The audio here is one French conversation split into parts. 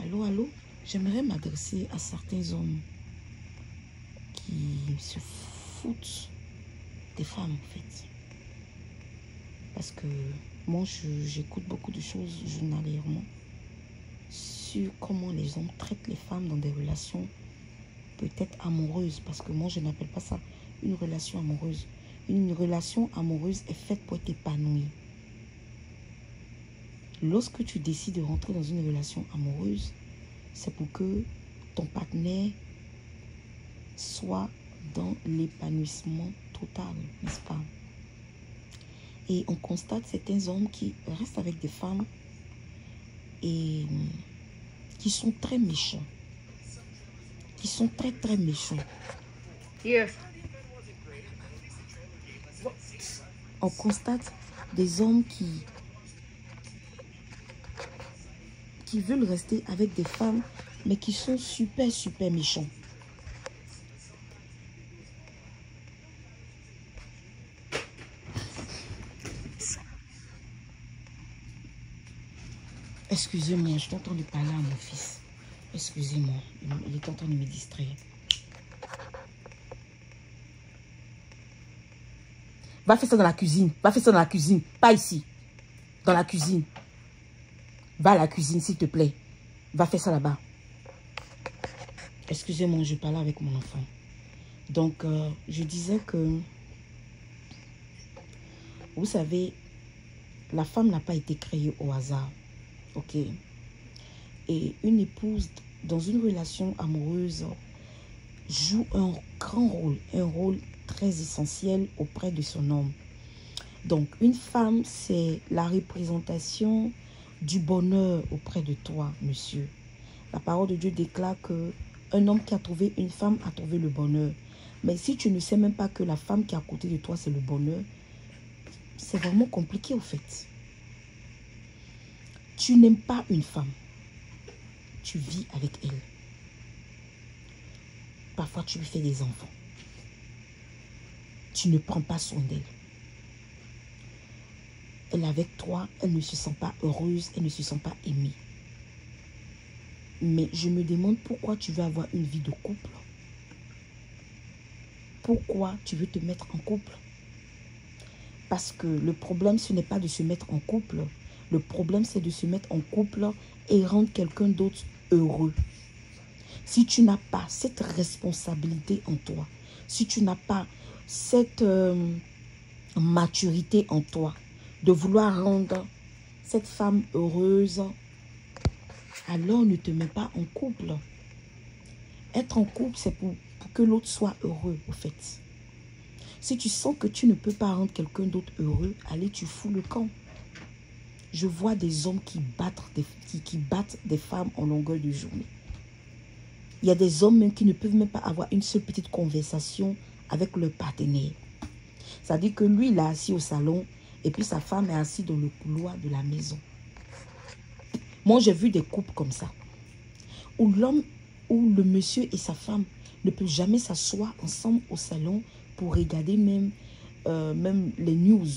Allô, allô? J'aimerais m'adresser à certains hommes qui se foutent des femmes, en fait. Parce que moi, j'écoute beaucoup de choses journalièrement sur comment les hommes traitent les femmes dans des relations peut-être amoureuses. Parce que moi, je n'appelle pas ça une relation amoureuse. Une relation amoureuse est faite pour être épanouie. Lorsque tu décides de rentrer dans une relation amoureuse, c'est pour que ton partenaire soit dans l'épanouissement total, n'est-ce pas? Et on constate certains hommes qui restent avec des femmes et qui sont très méchants. Qui sont très, très méchants. Here. On constate des hommes qui veulent rester avec des femmes, mais qui sont super, super méchants. Excusez-moi, je t'entends de parler à mon fils. Excusez-moi, il est en train de me distraire. Va faire ça dans la cuisine. Va faire ça dans la cuisine. Pas ici. Dans la cuisine. Va à la cuisine, s'il te plaît. Va faire ça là-bas. Excusez-moi, je parlais avec mon enfant. Donc, je disais que, vous savez, la femme n'a pas été créée au hasard. Ok? Et une épouse dans une relation amoureuse joue un grand rôle, un rôle très essentiel auprès de son homme. Donc, une femme, c'est la représentation du bonheur auprès de toi, monsieur. La parole de Dieu déclare que un homme qui a trouvé une femme a trouvé le bonheur. Mais si tu ne sais même pas que la femme qui est à côté de toi, c'est le bonheur, c'est vraiment compliqué au fait. Tu n'aimes pas une femme. Tu vis avec elle. Parfois, tu lui fais des enfants. Tu ne prends pas soin d'elle. Elle est avec toi, elle ne se sent pas heureuse, elle ne se sent pas aimée. Mais je me demande pourquoi tu veux avoir une vie de couple. Pourquoi tu veux te mettre en couple? Parce que le problème, ce n'est pas de se mettre en couple. Le problème, c'est de se mettre en couple et rendre quelqu'un d'autre heureux. Si tu n'as pas cette responsabilité en toi, si tu n'as pas cette maturité en toi, de vouloir rendre cette femme heureuse, alors ne te mets pas en couple. Être en couple, c'est pour que l'autre soit heureux, au fait. Si tu sens que tu ne peux pas rendre quelqu'un d'autre heureux, allez, tu fous le camp. Je vois des hommes qui battent des femmes en longueur de journée. Il y a des hommes même qui ne peuvent même pas avoir une seule petite conversation avec leur partenaire. C'est-à-dire que lui, il est assis au salon et puis sa femme est assise dans le couloir de la maison. Moi, j'ai vu des couples comme ça. Où l'homme, où le monsieur et sa femme ne peuvent jamais s'asseoir ensemble au salon pour regarder même les news.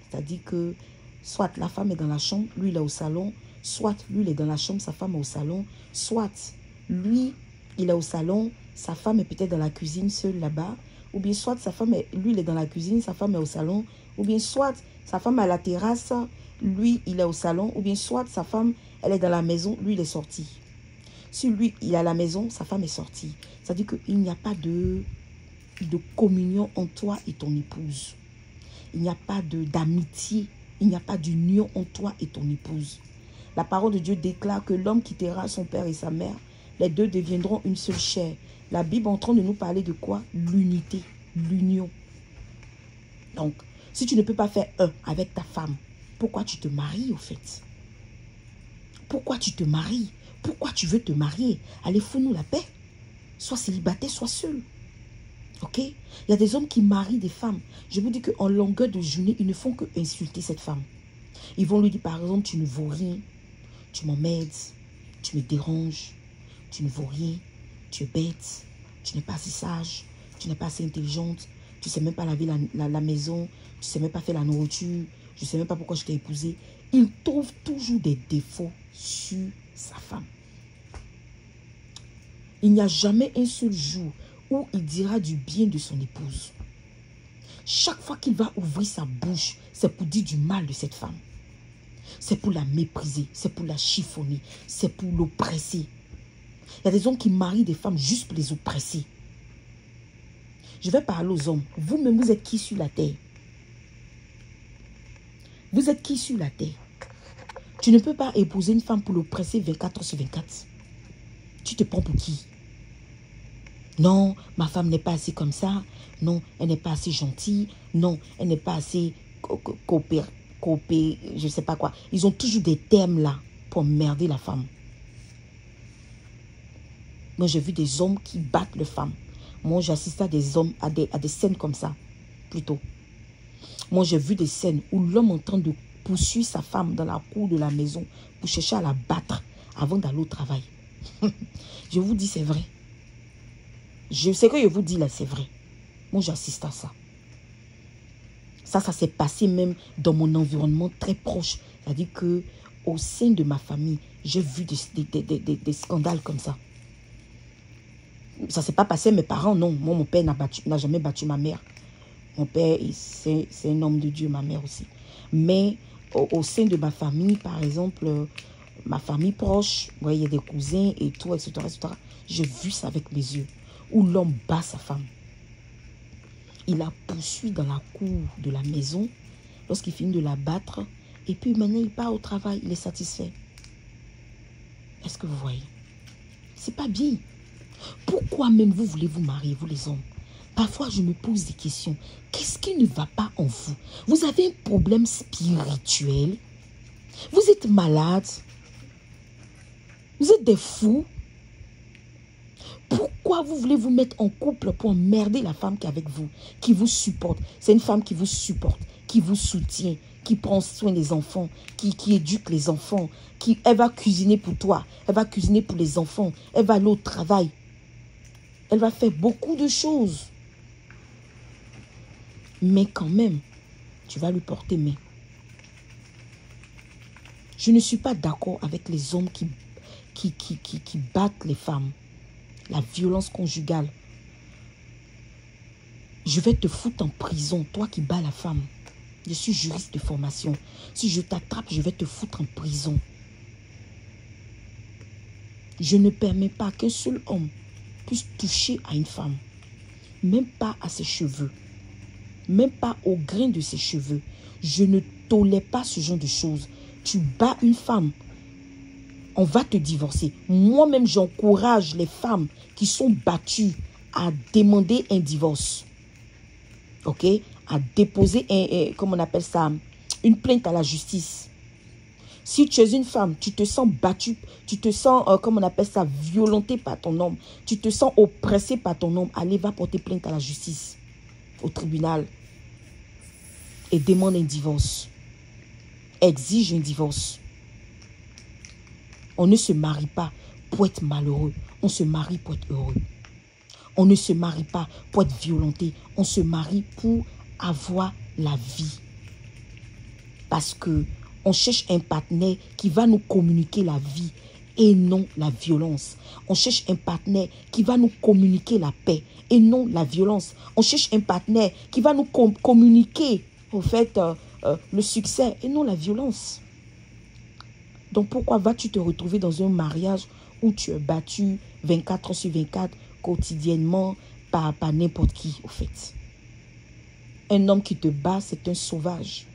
C'est-à-dire que soit la femme est dans la chambre, lui il est au salon, soit lui il est dans la chambre, sa femme est au salon, soit lui il est au salon, sa femme est peut-être dans la cuisine seule là-bas, ou bien soit lui il est dans la cuisine, sa femme est au salon, ou bien soit sa femme est à la terrasse, lui il est au salon, ou bien soit sa femme elle est dans la maison, lui il est sorti. Si lui il est à la maison, sa femme est sortie. C'est-à-dire qu'il n'y a pas de communion entre toi et ton épouse. Il n'y a pas d'amitié. Il n'y a pas d'union entre toi et ton épouse. La parole de Dieu déclare que l'homme quittera son père et sa mère. Les deux deviendront une seule chair. La Bible est en train de nous parler de quoi? L'unité, l'union. Donc, si tu ne peux pas faire un avec ta femme, pourquoi tu te maries au fait? Pourquoi tu te maries? Pourquoi tu veux te marier? Allez, fous-nous la paix. Sois célibataire, sois seul. Ok? Il y a des hommes qui marient des femmes. Je vous dis qu'en longueur de journée, ils ne font que insulter cette femme. Ils vont lui dire par exemple, tu ne vaux rien, tu m'emmerdes, tu me déranges, tu ne vaux rien, tu es bête, tu n'es pas assez sage, tu n'es pas assez intelligente, tu ne sais même pas laver la maison, tu ne sais même pas faire la nourriture, je ne sais même pas pourquoi je t'ai épousé. Ils trouvent toujours des défauts sur sa femme. Il n'y a jamais un seul jour où il dira du bien de son épouse. Chaque fois qu'il va ouvrir sa bouche, c'est pour dire du mal de cette femme. C'est pour la mépriser, c'est pour la chiffonner, c'est pour l'oppresser. Il y a des hommes qui marient des femmes juste pour les oppresser. Je vais parler aux hommes. Vous-même, vous êtes qui sur la terre? Vous êtes qui sur la terre? Tu ne peux pas épouser une femme pour l'oppresser 24 heures sur 24. Tu te prends pour qui? Non, ma femme n'est pas assez comme ça. Non, elle n'est pas assez gentille. Non, elle n'est pas assez je ne sais pas quoi. Ils ont toujours des termes là pour merder la femme. Moi, j'ai vu des hommes qui battent les femmes. Moi, j'assiste à des hommes, à des scènes comme ça, plutôt. Moi, j'ai vu des scènes où l'homme est en train de poursuivre sa femme dans la cour de la maison pour chercher à la battre avant d'aller au travail. Je vous dis, c'est vrai. Je sais que je vous dis là, c'est vrai. Moi, j'assiste à ça. Ça s'est passé même dans mon environnement très proche. C'est-à-dire qu'au sein de ma famille, j'ai vu des scandales comme ça. Ça ne s'est pas passé à mes parents, non. Moi, mon père n'a jamais battu ma mère. Mon père, c'est un homme de Dieu, ma mère aussi. Mais au sein de ma famille, par exemple, ma famille proche, vous voyez, il y a des cousins et tout, etc. etc. J'ai vu ça avec mes yeux. Où l'homme bat sa femme. Il la poursuit dans la cour de la maison lorsqu'il finit de la battre. Et puis maintenant, il part au travail. Il est satisfait. Est-ce que vous voyez? C'est pas bien. Pourquoi même vous voulez vous marier, vous les hommes? Parfois, je me pose des questions. Qu'est-ce qui ne va pas en vous? Vous avez un problème spirituel? Vous êtes malade? Vous êtes des fous? Pourquoi vous voulez vous mettre en couple pour emmerder la femme qui est avec vous, qui vous supporte? C'est une femme qui vous supporte, qui vous soutient, qui prend soin des enfants, qui éduque les enfants, elle va cuisiner pour toi, elle va cuisiner pour les enfants, elle va aller au travail. Elle va faire beaucoup de choses. Mais quand même, tu vas lui porter main. Je ne suis pas d'accord avec les hommes qui battent les femmes. La violence conjugale. Je vais te foutre en prison, toi qui bats la femme. Je suis juriste de formation. Si je t'attrape, je vais te foutre en prison. Je ne permets pas qu'un seul homme puisse toucher à une femme. Même pas à ses cheveux. Même pas au grain de ses cheveux. Je ne tolère pas ce genre de choses. Tu bats une femme, on va te divorcer. Moi-même, j'encourage les femmes qui sont battues à demander un divorce. Ok? À déposer, comment on appelle ça, une plainte à la justice. Si tu es une femme, tu te sens battue, tu te sens, comment on appelle ça, violentée par ton homme, tu te sens oppressée par ton homme, allez, va porter plainte à la justice, au tribunal, et demande un divorce. Exige un divorce. On ne se marie pas pour être malheureux, on se marie pour être heureux. On ne se marie pas pour être violenté, on se marie pour avoir la vie. Parce que on cherche un partenaire qui va nous communiquer la vie et non la violence. On cherche un partenaire qui va nous communiquer la paix et non la violence. On cherche un partenaire qui va nous communiquer, au fait, le succès et non la violence. Donc pourquoi vas-tu te retrouver dans un mariage où tu es battu 24 heures sur 24 quotidiennement par n'importe qui, au fait? Un homme qui te bat, c'est un sauvage.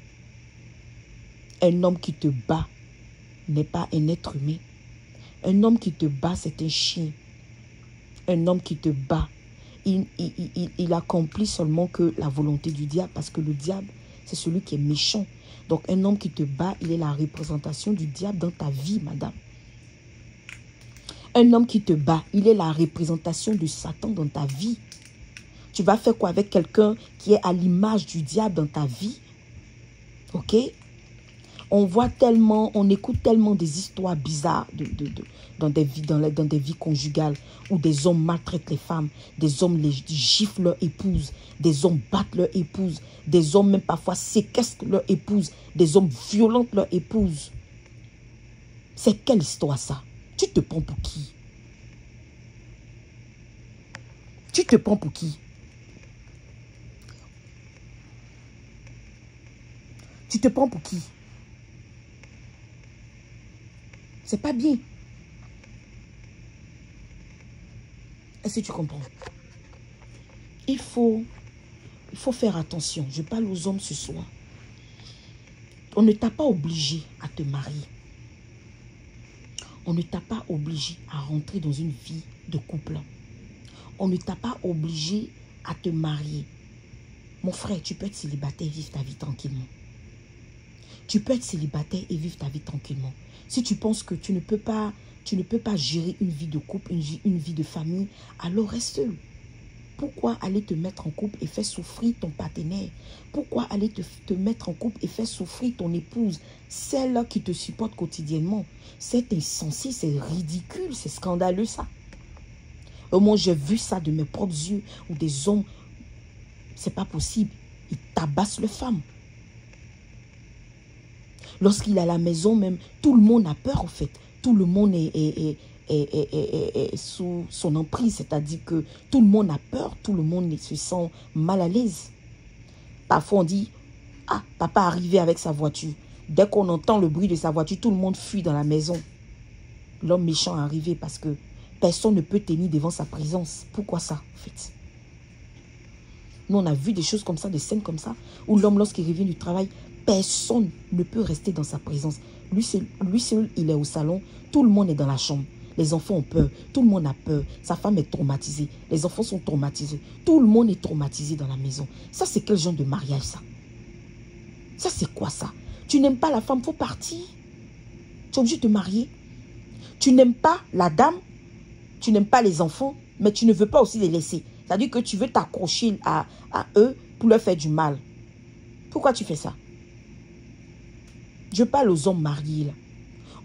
Un homme qui te bat n'est pas un être humain. Un homme qui te bat, c'est un chien. Un homme qui te bat, il accomplit seulement que la volonté du diable, parce que le diable, c'est celui qui est méchant. Donc un homme qui te bat, il est la représentation du diable dans ta vie, madame. Un homme qui te bat, il est la représentation de Satan dans ta vie. Tu vas faire quoi avec quelqu'un qui est à l'image du diable dans ta vie? Ok? On voit tellement, on écoute tellement des histoires bizarres dans des vies conjugales où des hommes maltraitent les femmes, des hommes giflent leur épouse, des hommes battent leur épouse, des hommes même parfois séquestrent leur épouse, des hommes violentent leur épouse. C'est quelle histoire ça? Tu te prends pour qui? Tu te prends pour qui? Tu te prends pour qui? C'est pas bien. Est-ce que tu comprends? Il faut faire attention. Je parle aux hommes ce soir. On ne t'a pas obligé à te marier. On ne t'a pas obligé à rentrer dans une vie de couple. On ne t'a pas obligé à te marier. Mon frère, tu peux être célibataire et vivre ta vie tranquillement. Tu peux être célibataire et vivre ta vie tranquillement. Si tu penses que tu ne peux pas gérer une vie de couple, une vie de famille, alors reste seul. Pourquoi aller te mettre en couple et faire souffrir ton partenaire? Pourquoi aller te mettre en couple et faire souffrir ton épouse? Celle qui te supporte quotidiennement. C'est insensé, c'est ridicule, c'est scandaleux ça. Moi j'ai vu ça de mes propres yeux où des hommes, c'est pas possible, ils tabassent les femmes. Lorsqu'il est à la maison même, tout le monde a peur en fait. Tout le monde est sous son emprise, c'est-à-dire que tout le monde a peur, tout le monde se sent mal à l'aise. Parfois on dit, ah, papa est arrivé avec sa voiture. Dès qu'on entend le bruit de sa voiture, tout le monde fuit dans la maison. L'homme méchant est arrivé parce que personne ne peut tenir devant sa présence. Pourquoi ça, en fait? Nous, on a vu des choses comme ça, des scènes comme ça, où l'homme, lorsqu'il revient du travail, personne ne peut rester dans sa présence. Lui seul, il est au salon, tout le monde est dans la chambre. Les enfants ont peur, tout le monde a peur. Sa femme est traumatisée, les enfants sont traumatisés. Tout le monde est traumatisé dans la maison. Ça, c'est quel genre de mariage, ça? Ça, c'est quoi, ça? Tu n'aimes pas la femme, il faut partir. Tu es obligé de te marier. Tu n'aimes pas la dame, tu n'aimes pas les enfants, mais tu ne veux pas aussi les laisser. C'est-à-dire que tu veux t'accrocher à eux pour leur faire du mal. Pourquoi tu fais ça? Je parle aux hommes mariés, là.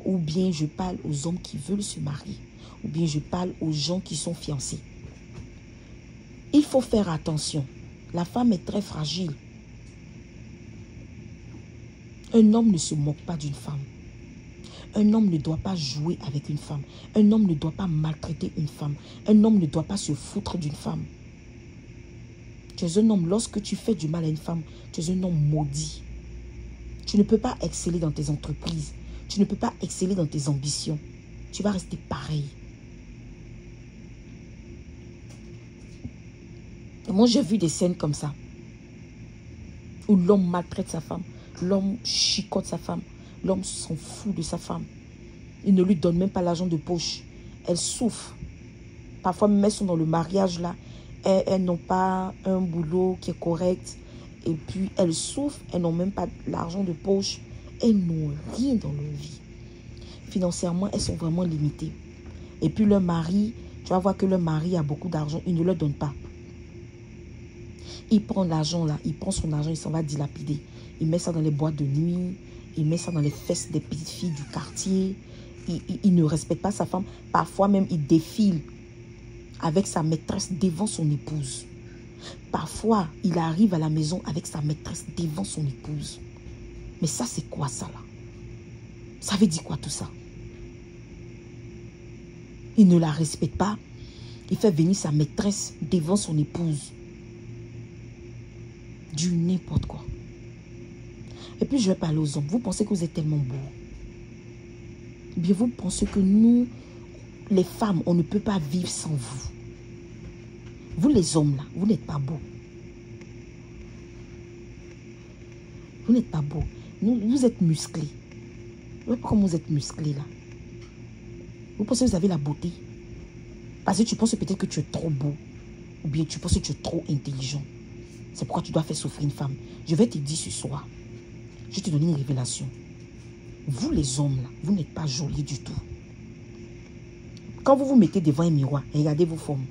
Ou bien je parle aux hommes qui veulent se marier. Ou bien je parle aux gens qui sont fiancés. Il faut faire attention. La femme est très fragile. Un homme ne se moque pas d'une femme. Un homme ne doit pas jouer avec une femme. Un homme ne doit pas maltraiter une femme. Un homme ne doit pas se foutre d'une femme. Tu es un homme, lorsque tu fais du mal à une femme, tu es un homme maudit. Tu ne peux pas exceller dans tes entreprises. Tu ne peux pas exceller dans tes ambitions. Tu vas rester pareil. Et moi, j'ai vu des scènes comme ça. Où l'homme maltraite sa femme. L'homme chicote sa femme. L'homme s'en fout de sa femme. Il ne lui donne même pas l'argent de poche. Elle souffre. Parfois, même elles sont dans le mariage là. Elles n'ont pas un boulot qui est correct. Et puis, elles souffrent. Elles n'ont même pas l'argent de poche. Elles n'ont rien dans leur vie. Financièrement, elles sont vraiment limitées. Et puis, leur mari, tu vas voir que leur mari a beaucoup d'argent. Il ne leur donne pas. Il prend l'argent là. Il prend son argent. Il s'en va dilapider. Il met ça dans les boîtes de nuit. Il met ça dans les fesses des petites filles du quartier. Il ne respecte pas sa femme. Parfois même, il défile avec sa maîtresse devant son épouse. Parfois, il arrive à la maison avec sa maîtresse devant son épouse. Mais ça, c'est quoi ça là? Ça veut dire quoi tout ça? Il ne la respecte pas. Il fait venir sa maîtresse devant son épouse. Du n'importe quoi. Et puis je vais parler aux hommes. Vous pensez que vous êtes tellement beaux? Bien, vous pensez que nous, les femmes, on ne peut pas vivre sans vous. Vous les hommes là, vous n'êtes pas beaux. Vous n'êtes pas beaux. Vous êtes musclés. Vous comment vous êtes musclés là? Vous pensez que vous avez la beauté? Parce que tu penses peut-être que tu es trop beau. Ou bien tu penses que tu es trop intelligent. C'est pourquoi tu dois faire souffrir une femme. Je vais te dire ce soir. Je vais te donner une révélation. Vous les hommes là, vous n'êtes pas jolis du tout. Quand vous vous mettez devant un miroir, regardez vos formes.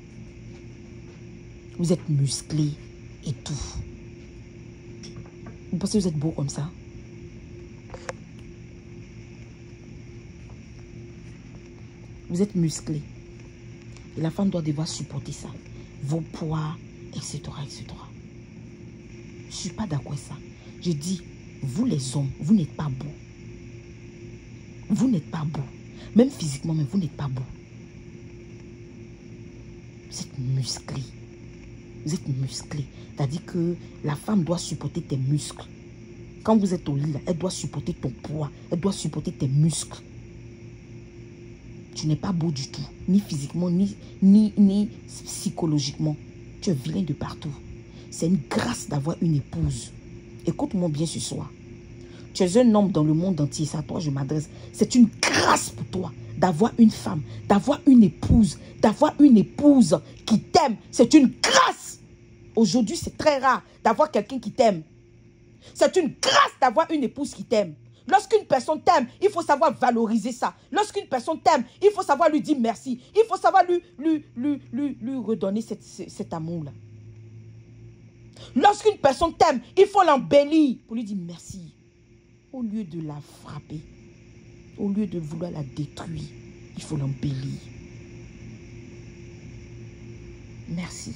Vous êtes musclés et tout. Vous pensez que vous êtes beau comme ça? Vous êtes musclés. Et la femme doit devoir supporter ça. Vos poids, etc. etc. Je ne suis pas d'accord avec ça. Je dis, vous les hommes, vous n'êtes pas beaux. Vous n'êtes pas beaux. Même physiquement, mais vous n'êtes pas beaux. Vous êtes musclés. vous êtes musclé. C'est-à-dire que la femme doit supporter tes muscles. Quand vous êtes au lit, là, elle doit supporter ton poids. Elle doit supporter tes muscles. Tu n'es pas beau du tout. Ni physiquement, ni psychologiquement. Tu es vilain de partout. C'est une grâce d'avoir une épouse. Écoute-moi bien ce soir. Tu es un homme dans le monde entier. C'est à toi que je m'adresse. C'est une grâce pour toi d'avoir une femme, d'avoir une épouse qui t'aime. C'est une grâce. Aujourd'hui, c'est très rare d'avoir quelqu'un qui t'aime. C'est une grâce d'avoir une épouse qui t'aime. Lorsqu'une personne t'aime, il faut savoir valoriser ça. Lorsqu'une personne t'aime, il faut savoir lui dire merci. Il faut savoir lui redonner cet amour-là. Lorsqu'une personne t'aime, il faut l'embellir pour lui dire merci. Au lieu de la frapper, au lieu de vouloir la détruire, il faut l'embellir. Merci.